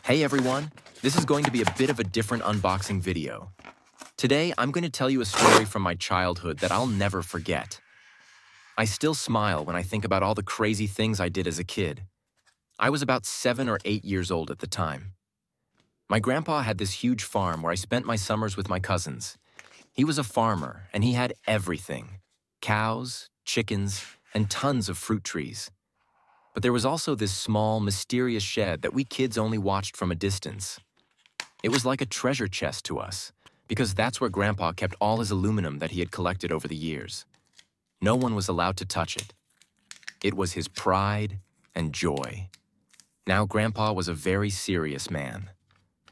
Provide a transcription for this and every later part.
Hey everyone, this is going to be a bit of a different unboxing video. Today, I'm going to tell you a story from my childhood that I'll never forget. I still smile when I think about all the crazy things I did as a kid. I was about 7 or 8 years old at the time. My grandpa had this huge farm where I spent my summers with my cousins. He was a farmer and he had everything: cows, chickens, and tons of fruit trees. But there was also this small, mysterious shed that we kids only watched from a distance. It was like a treasure chest to us, because that's where Grandpa kept all his aluminum that he had collected over the years. No one was allowed to touch it. It was his pride and joy. Now, Grandpa was a very serious man.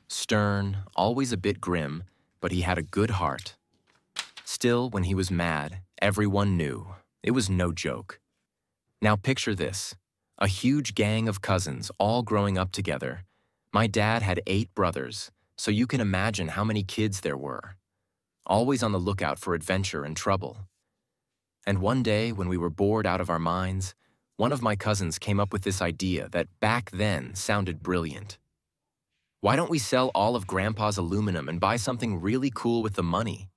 Stern, always a bit grim, but he had a good heart. Still, when he was mad, everyone knew. It was no joke. Now picture this. A huge gang of cousins, all growing up together. My dad had 8 brothers, so you can imagine how many kids there were. Always on the lookout for adventure and trouble. And one day, when we were bored out of our minds, one of my cousins came up with this idea that back then sounded brilliant. Why don't we sell all of Grandpa's aluminum and buy something really cool with the money?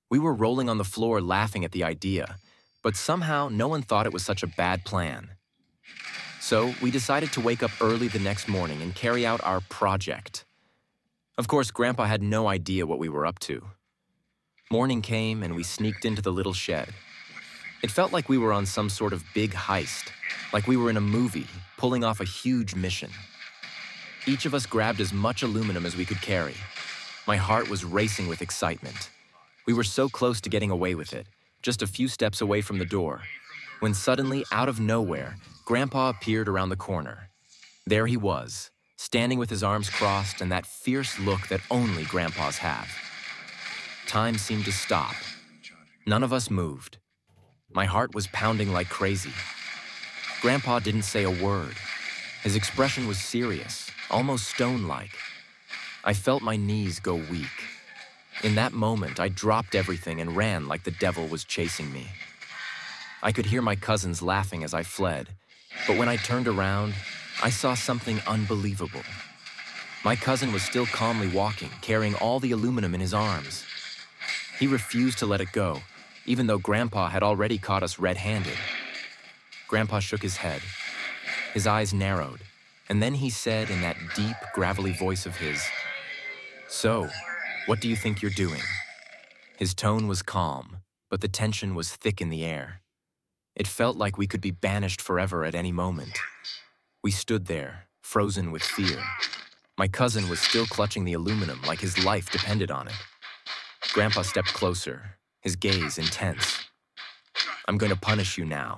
We were rolling on the floor laughing at the idea, but somehow no one thought it was such a bad plan. So we decided to wake up early the next morning and carry out our project. Of course, Grandpa had no idea what we were up to. Morning came and we sneaked into the little shed. It felt like we were on some sort of big heist, like we were in a movie, pulling off a huge mission. Each of us grabbed as much aluminum as we could carry. My heart was racing with excitement. We were so close to getting away with it, just a few steps away from the door, when suddenly, out of nowhere, Grandpa appeared around the corner. There he was, standing with his arms crossed and that fierce look that only Grandpas have. Time seemed to stop. None of us moved. My heart was pounding like crazy. Grandpa didn't say a word. His expression was serious, almost stone-like. I felt my knees go weak. In that moment, I dropped everything and ran like the devil was chasing me. I could hear my cousins laughing as I fled, but when I turned around, I saw something unbelievable. My cousin was still calmly walking, carrying all the aluminum in his arms. He refused to let it go, even though Grandpa had already caught us red-handed. Grandpa shook his head. His eyes narrowed, and then he said in that deep, gravelly voice of his, "So, what do you think you're doing?" His tone was calm, but the tension was thick in the air. It felt like we could be banished forever at any moment. We stood there, frozen with fear. My cousin was still clutching the aluminum like his life depended on it. Grandpa stepped closer, his gaze intense. "I'm going to punish you now,"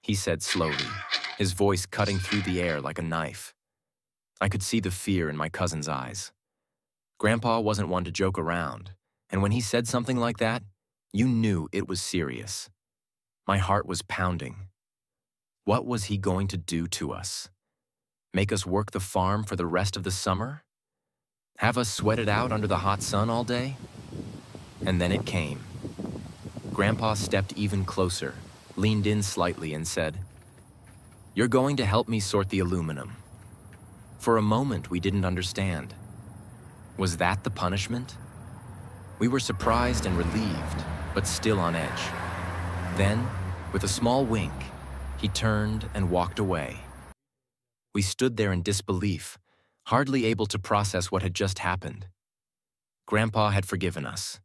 he said slowly, his voice cutting through the air like a knife. I could see the fear in my cousin's eyes. Grandpa wasn't one to joke around, and when he said something like that, you knew it was serious. My heart was pounding. What was he going to do to us? Make us work the farm for the rest of the summer? Have us sweat it out under the hot sun all day? And then it came. Grandpa stepped even closer, leaned in slightly and said, "You're going to help me sort the aluminum." For a moment, we didn't understand. Was that the punishment? We were surprised and relieved, but still on edge. Then, with a small wink, he turned and walked away. We stood there in disbelief, hardly able to process what had just happened. Grandpa had forgiven us,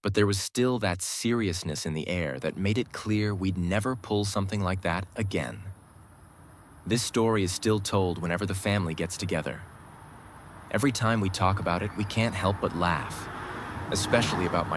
but there was still that seriousness in the air that made it clear we'd never pull something like that again. This story is still told whenever the family gets together. Every time we talk about it, we can't help but laugh, especially about my